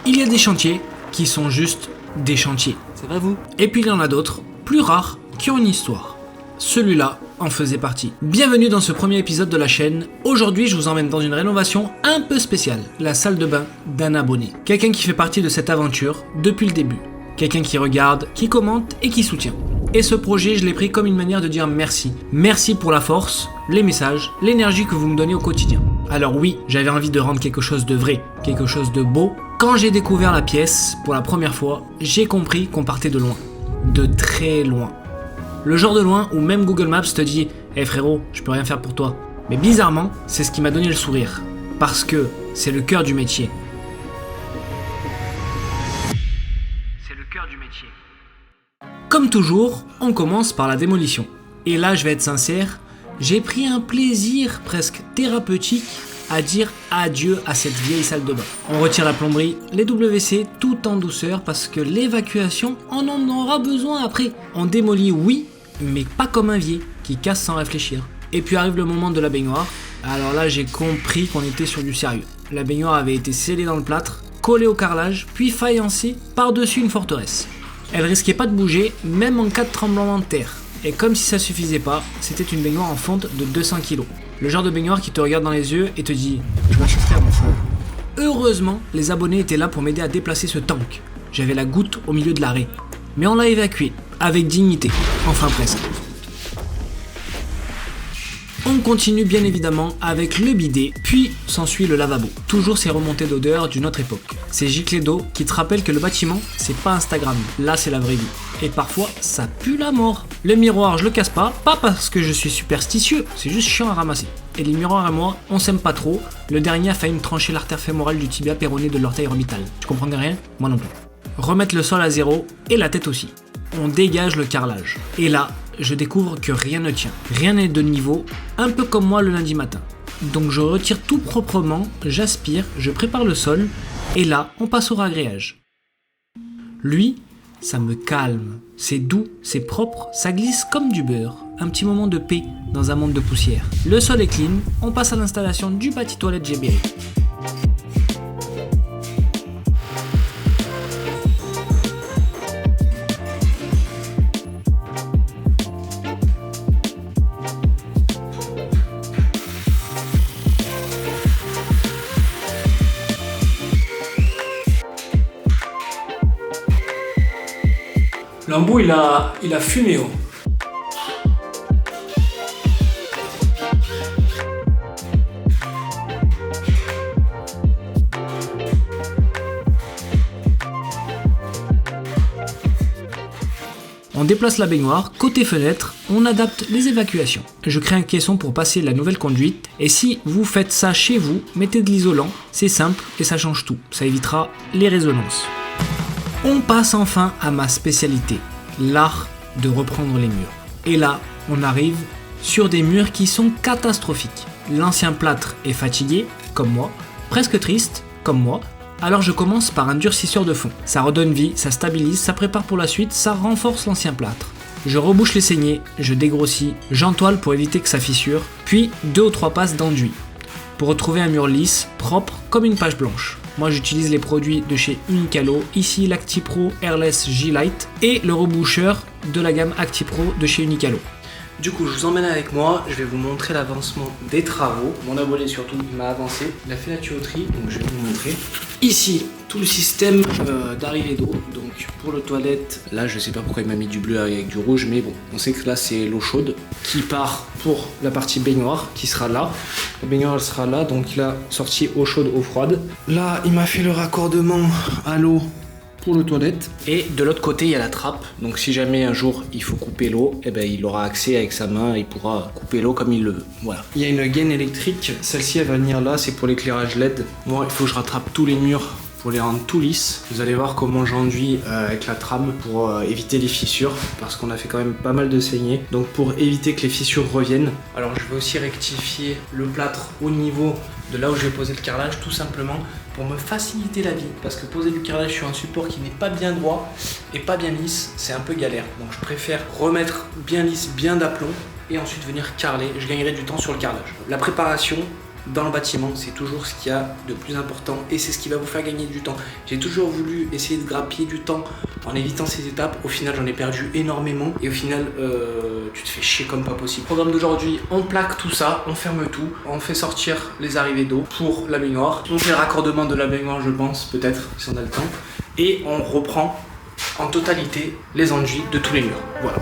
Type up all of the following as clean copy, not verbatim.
Il y a des chantiers qui sont juste des chantiers. Ça va vous? Et puis il y en a d'autres, plus rares, qui ont une histoire. Celui-là en faisait partie. Bienvenue dans ce premier épisode de la chaîne. Aujourd'hui, je vous emmène dans une rénovation un peu spéciale, la salle de bain d'un abonné. Quelqu'un qui fait partie de cette aventure depuis le début. Quelqu'un qui regarde, qui commente et qui soutient. Et ce projet, je l'ai pris comme une manière de dire merci. Merci pour la force, les messages, l'énergie que vous me donnez au quotidien. Alors oui, j'avais envie de rendre quelque chose de vrai, quelque chose de beau. Quand j'ai découvert la pièce, pour la première fois, j'ai compris qu'on partait de loin. De très loin. Le genre de loin où même Google Maps te dit « Hey frérot, je peux rien faire pour toi ». Mais bizarrement, c'est ce qui m'a donné le sourire. Parce que c'est le cœur du métier. C'est le cœur du métier. Comme toujours, on commence par la démolition. Et là, je vais être sincère, j'ai pris un plaisir presque thérapeutique à dire adieu à cette vieille salle de bain. On retire la plomberie, les WC tout en douceur parce que l'évacuation, on en aura besoin après. On démolit, oui, mais pas comme un vieil qui casse sans réfléchir. Et puis arrive le moment de la baignoire. Alors là, j'ai compris qu'on était sur du sérieux. La baignoire avait été scellée dans le plâtre, collée au carrelage, puis faïencée par-dessus une forteresse. Elle risquait pas de bouger, même en cas de tremblement de terre. Et comme si ça suffisait pas, c'était une baignoire en fonte de 200 kg. Le genre de baignoire qui te regarde dans les yeux et te dit « Je lâche faire mon frère ». Heureusement, les abonnés étaient là pour m'aider à déplacer ce tank. J'avais la goutte au milieu de l'arrêt. Mais on l'a évacué, avec dignité. Enfin presque. On continue bien évidemment avec le bidet, puis s'ensuit le lavabo. Toujours ces remontées d'odeur d'une autre époque. Ces giclées d'eau qui te rappellent que le bâtiment, c'est pas Instagram. Là, c'est la vraie vie. Et parfois, ça pue la mort. Le miroir, je le casse pas parce que je suis superstitieux, c'est juste chiant à ramasser. Et les miroirs et moi, on s'aime pas trop. Le dernier a failli me trancher l'artère fémorale du tibia péroné de l'orteil orbital. Tu comprends rien? Moi non plus. Remettre le sol à zéro et la tête aussi. On dégage le carrelage. Et là, je découvre que rien ne tient. Rien n'est de niveau, un peu comme moi le lundi matin. Donc je retire tout proprement, j'aspire, je prépare le sol, et là, on passe au ragréage. Lui, ça me calme. C'est doux, c'est propre, ça glisse comme du beurre. Un petit moment de paix dans un monde de poussière. Le sol est clean, on passe à l'installation du bâti toilette GBR. L'embout, il a fumé. Oh. On déplace la baignoire, côté fenêtre, on adapte les évacuations. Je crée un caisson pour passer la nouvelle conduite, et si vous faites ça chez vous, mettez de l'isolant, c'est simple et ça change tout, ça évitera les résonances. On passe enfin à ma spécialité, l'art de reprendre les murs. Et là, on arrive sur des murs qui sont catastrophiques. L'ancien plâtre est fatigué, comme moi, presque triste, comme moi. Alors je commence par un durcisseur de fond. Ça redonne vie, ça stabilise, ça prépare pour la suite, ça renforce l'ancien plâtre. Je rebouche les saignées, je dégrossis, j'entoile pour éviter que ça fissure, puis 2 ou 3 passes d'enduit pour retrouver un mur lisse, propre, comme une page blanche. Moi j'utilise les produits de chez Unicalo, ici l'Actipro Airless G-Lite et le reboucheur de la gamme Actipro de chez Unicalo. Du coup, je vous emmène avec moi, je vais vous montrer l'avancement des travaux. Mon abonné surtout, il m'a avancé, il a fait la tuyauterie, donc je vais vous montrer. Ici, tout le système d'arrivée d'eau, donc pour le toilette, là je sais pas pourquoi il m'a mis du bleu avec du rouge, mais bon, on sait que là c'est l'eau chaude qui part pour la partie baignoire qui sera là. La baignoire elle sera là, donc il a sorti eau chaude, eau froide. Là, il m'a fait le raccordement à l'eau pour le toilette. Et de l'autre côté, il y a la trappe. Donc si jamais un jour il faut couper l'eau, eh ben, il aura accès avec sa main, il pourra couper l'eau comme il le veut. Voilà. Il y a une gaine électrique. Celle-ci, elle va venir là, c'est pour l'éclairage LED. Moi, il faut que je rattrape tous les murs pour les rendre tout lisses. Vous allez voir comment j'enduis avec la trame pour éviter les fissures, parce qu'on a fait quand même pas mal de saignées. Donc pour éviter que les fissures reviennent. Alors je vais aussi rectifier le plâtre au niveau de là où je vais poser le carrelage, tout simplement pour me faciliter la vie, parce que poser du carrelage sur un support qui n'est pas bien droit et pas bien lisse, c'est un peu galère. Donc je préfère remettre bien lisse, bien d'aplomb et ensuite venir carreler. Je gagnerai du temps sur le carrelage. La préparation, dans le bâtiment, c'est toujours ce qu'il y a de plus important et c'est ce qui va vous faire gagner du temps. J'ai toujours voulu essayer de grappiller du temps en évitant ces étapes. Au final, j'en ai perdu énormément et au final, tu te fais chier comme pas possible. Programme d'aujourd'hui, on plaque tout ça, on ferme tout, on fait sortir les arrivées d'eau pour la baignoire. On fait le raccordement de la baignoire, je pense, peut-être, si on a le temps. Et on reprend en totalité les enduits de tous les murs. Voilà.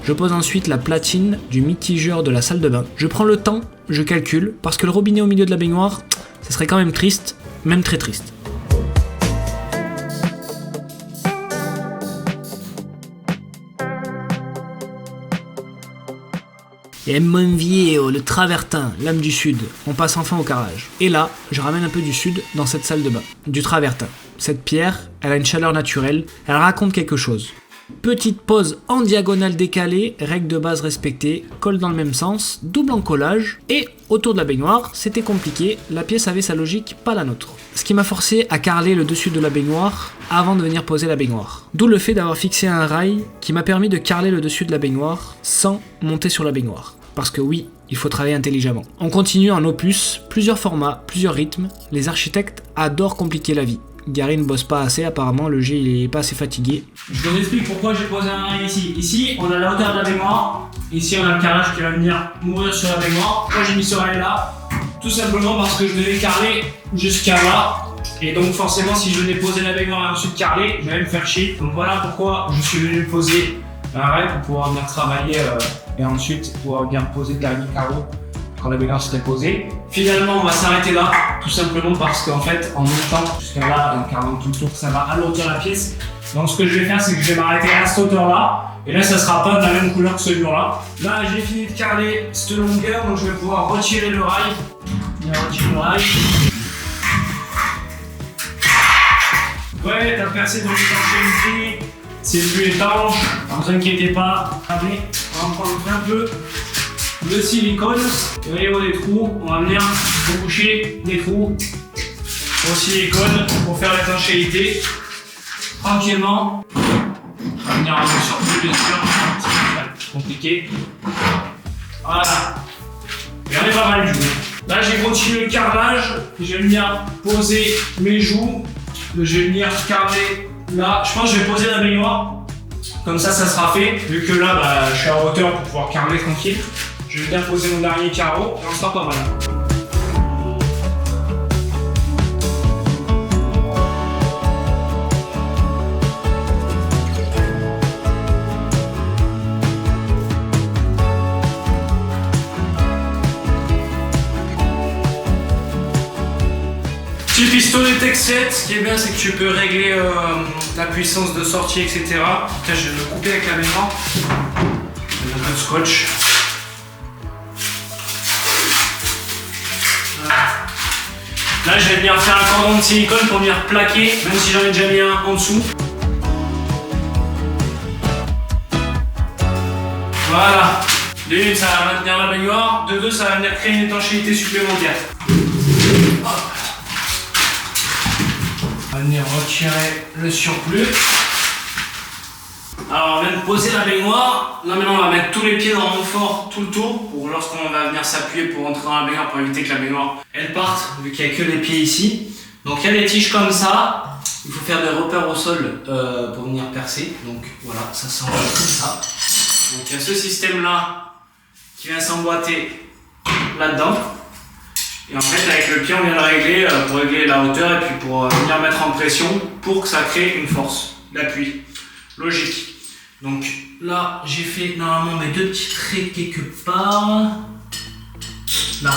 Je pose ensuite la platine du mitigeur de la salle de bain. Je prends le temps, je calcule, parce que le robinet au milieu de la baignoire, ça serait quand même triste, même très triste. Et mon vieux, le travertin, l'âme du sud, on passe enfin au carrelage. Et là, je ramène un peu du sud dans cette salle de bain, du travertin. Cette pierre, elle a une chaleur naturelle, elle raconte quelque chose. Petite pose en diagonale décalée, règle de base respectée, colle dans le même sens, double encollage, et autour de la baignoire, c'était compliqué, la pièce avait sa logique, pas la nôtre. Ce qui m'a forcé à carreler le dessus de la baignoire avant de venir poser la baignoire. D'où le fait d'avoir fixé un rail qui m'a permis de carreler le dessus de la baignoire sans monter sur la baignoire. Parce que oui, il faut travailler intelligemment. On continue en opus, plusieurs formats, plusieurs rythmes, les architectes adorent compliquer la vie. Gary ne bosse pas assez, apparemment le G il est pas assez fatigué. Je vous explique pourquoi j'ai posé un rail ici. Ici, on a la hauteur de la baignoire. Ici, on a le carrelage qui va venir mourir sur la baignoire. Moi, j'ai mis ce rail là, tout simplement parce que je devais carreler jusqu'à là. Et donc, forcément, si je venais poser la baignoire et ensuite carreler, je vais me faire chier. Donc, voilà pourquoi je suis venu poser un rail pour pouvoir venir travailler et ensuite pouvoir bien poser le dernier carreau quand la baignoire s'était posée. Finalement, on va s'arrêter là, tout simplement parce qu'en fait, en montant jusqu'à là et en carrelant tout le tour, ça va alourdir la pièce. Donc ce que je vais faire, c'est que je vais m'arrêter à cette hauteur-là, et là, ça sera pas de la même couleur que ce mur-là. Là, j'ai fini de carreler cette longueur, donc je vais pouvoir retirer le rail. Ouais, t'as percé dans l'étanchéité, c'est plus étanche, ne vous inquiétez pas. Allez, on va prendre un peu le silicone, et au niveau des trous, on va venir reboucher des trous au silicone pour faire l'étanchéité. Tranquillement, on va venir un peu sur plus, bien sûr, c'est compliqué. Voilà, il y en a pas mal du coup. Là, j'ai continué le carrelage, je vais venir poser mes joues, je vais venir carreler là. Je pense que je vais poser la baignoire, comme ça sera fait, vu que là, je suis à hauteur pour pouvoir carreler tranquille. Je vais bien poser mon dernier carreau et on sera pas mal. Petit pistolet Tech 7, ce qui est bien c'est que tu peux régler la puissance de sortie, etc. Là, je vais le couper avec la baignoire. Un peu de scotch. Là, je vais venir faire un cordon de silicone pour venir plaquer, même si j'en ai déjà mis un en dessous. Voilà. De 1, ça va maintenir la baignoire. De 2, ça va venir créer une étanchéité supplémentaire. Hop. On va venir retirer le surplus. Alors, on vient de poser la baignoire. Là, maintenant, on va mettre tous les pieds dans le renfort tout le tour pour lorsqu'on va venir s'appuyer pour rentrer dans la baignoire pour éviter que la baignoire elle parte, vu qu'il n'y a que les pieds ici. Donc il y a des tiges comme ça, il faut faire des repères au sol pour venir percer. Donc voilà, ça s'envoie comme ça. Donc il y a ce système là qui vient s'emboîter là-dedans. Et en fait avec le pied on vient le régler pour régler la hauteur et puis pour venir mettre en pression pour que ça crée une force d'appui. Logique. Donc là j'ai fait normalement mes 2 petits traits quelque part. Là.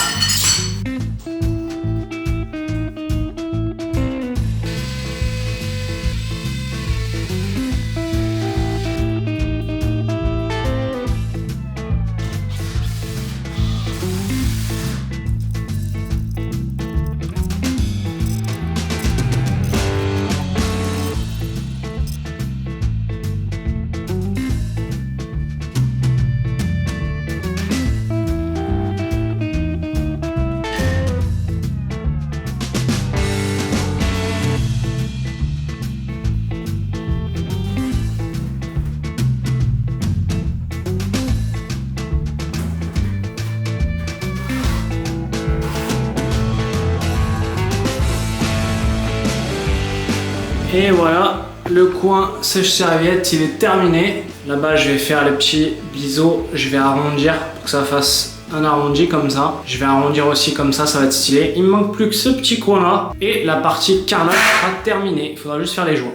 Et voilà, le coin sèche-serviette, il est terminé. Là-bas, je vais faire les petits biseaux. Je vais arrondir pour que ça fasse un arrondi comme ça. Je vais arrondir aussi comme ça va être stylé. Il me manque plus que ce petit coin-là. Et la partie carnage sera terminée. Il faudra juste faire les joints.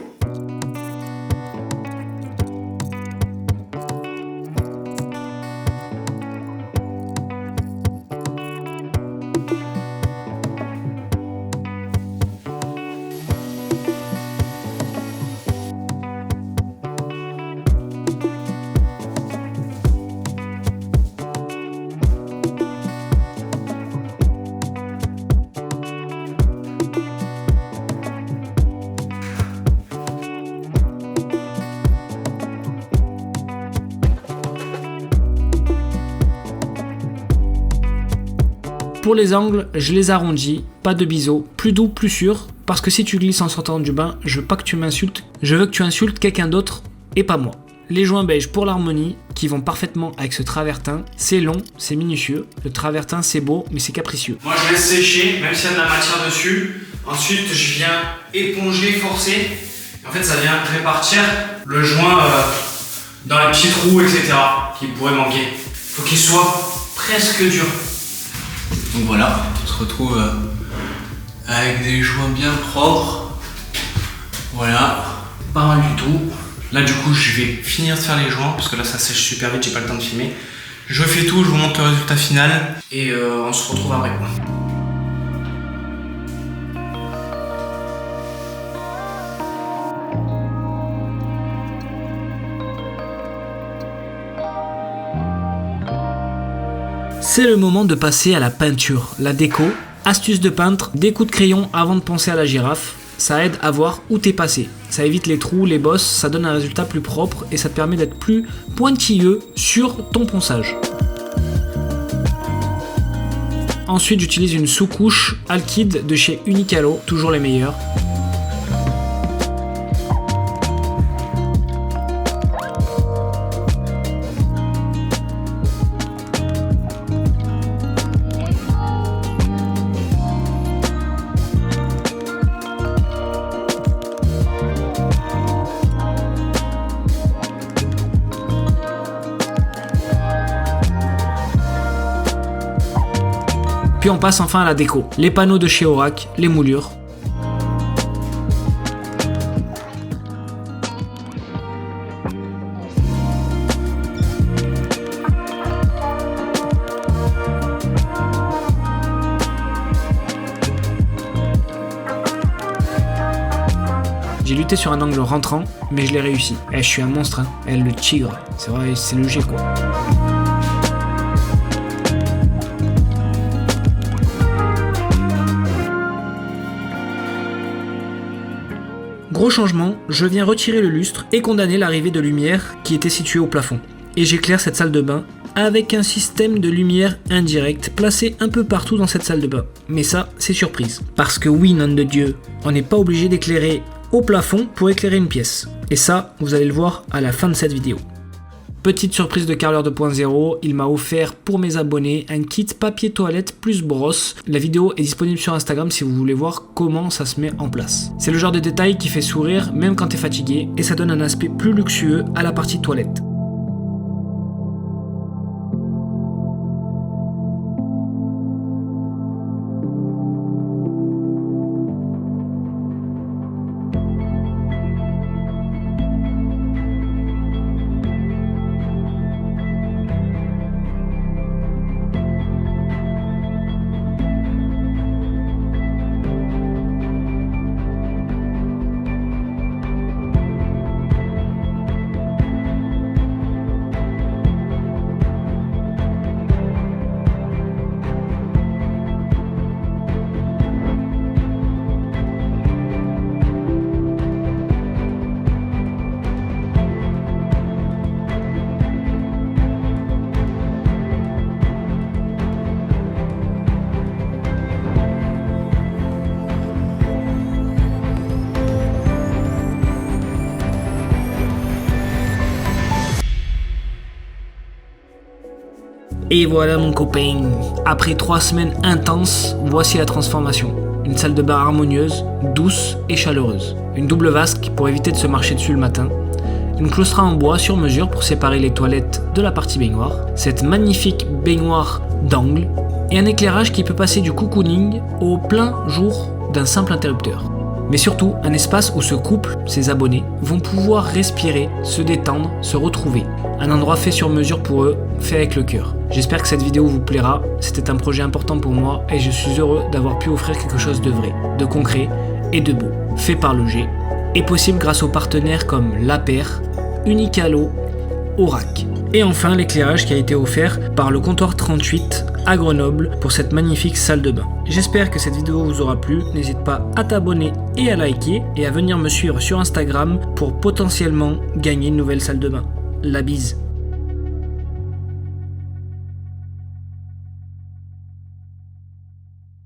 Pour les angles, je les arrondis, pas de biseau, plus doux, plus sûr, parce que si tu glisses en sortant du bain, je veux pas que tu m'insultes, je veux que tu insultes quelqu'un d'autre et pas moi. Les joints beige pour l'harmonie, qui vont parfaitement avec ce travertin, c'est long, c'est minutieux, le travertin c'est beau, mais c'est capricieux. Moi je laisse sécher, même s'il y a de la matière dessus, ensuite je viens éponger, forcer, et en fait ça vient répartir le joint dans les petits trous, etc. qui pourraient manquer. Faut qu'il soit presque dur. Donc voilà, on se retrouve avec des joints bien propres. Voilà, pas mal du tout. Là du coup je vais finir de faire les joints parce que là ça sèche super vite, j'ai pas le temps de filmer. Je fais tout, je vous montre le résultat final et on se retrouve après. C'est le moment de passer à la peinture, la déco. Astuce de peintre, des coups de crayon avant de penser à la girafe. Ça aide à voir où t'es passé. Ça évite les trous, les bosses, ça donne un résultat plus propre et ça te permet d'être plus pointilleux sur ton ponçage. Ensuite, j'utilise une sous-couche Alkyd de chez Unicalo, toujours les meilleurs. Puis on passe enfin à la déco. Les panneaux de chez Orac, les moulures. J'ai lutté sur un angle rentrant, mais je l'ai réussi. Je suis un monstre, hein. Le tigre. C'est vrai, c'est le G quoi. Gros changement, je viens retirer le lustre et condamner l'arrivée de lumière qui était située au plafond. Et j'éclaire cette salle de bain avec un système de lumière indirecte placé un peu partout dans cette salle de bain. Mais ça, c'est surprise. Parce que oui, nom de Dieu, on n'est pas obligé d'éclairer au plafond pour éclairer une pièce. Et ça, vous allez le voir à la fin de cette vidéo. Petite surprise de Carleur 2.0, il m'a offert pour mes abonnés un kit papier toilette plus brosse. La vidéo est disponible sur Instagram si vous voulez voir comment ça se met en place. C'est le genre de détail qui fait sourire même quand t'es fatigué et ça donne un aspect plus luxueux à la partie toilette. Et voilà mon copain, après 3 semaines intenses, voici la transformation. Une salle de bain harmonieuse, douce et chaleureuse. Une double vasque pour éviter de se marcher dessus le matin. Une claustra en bois sur mesure pour séparer les toilettes de la partie baignoire. Cette magnifique baignoire d'angle. Et un éclairage qui peut passer du cocooning au plein jour d'un simple interrupteur. Mais surtout, un espace où ce couple, ses abonnés, vont pouvoir respirer, se détendre, se retrouver. Un endroit fait sur mesure pour eux, fait avec le cœur. J'espère que cette vidéo vous plaira, c'était un projet important pour moi et je suis heureux d'avoir pu offrir quelque chose de vrai, de concret et de beau, fait par le G, et possible grâce aux partenaires comme La Paire, Unicalo, Orac. Et enfin l'éclairage qui a été offert par le comptoir 38 à Grenoble pour cette magnifique salle de bain. J'espère que cette vidéo vous aura plu, n'hésite pas à t'abonner et à liker et à venir me suivre sur Instagram pour potentiellement gagner une nouvelle salle de bain. La bise.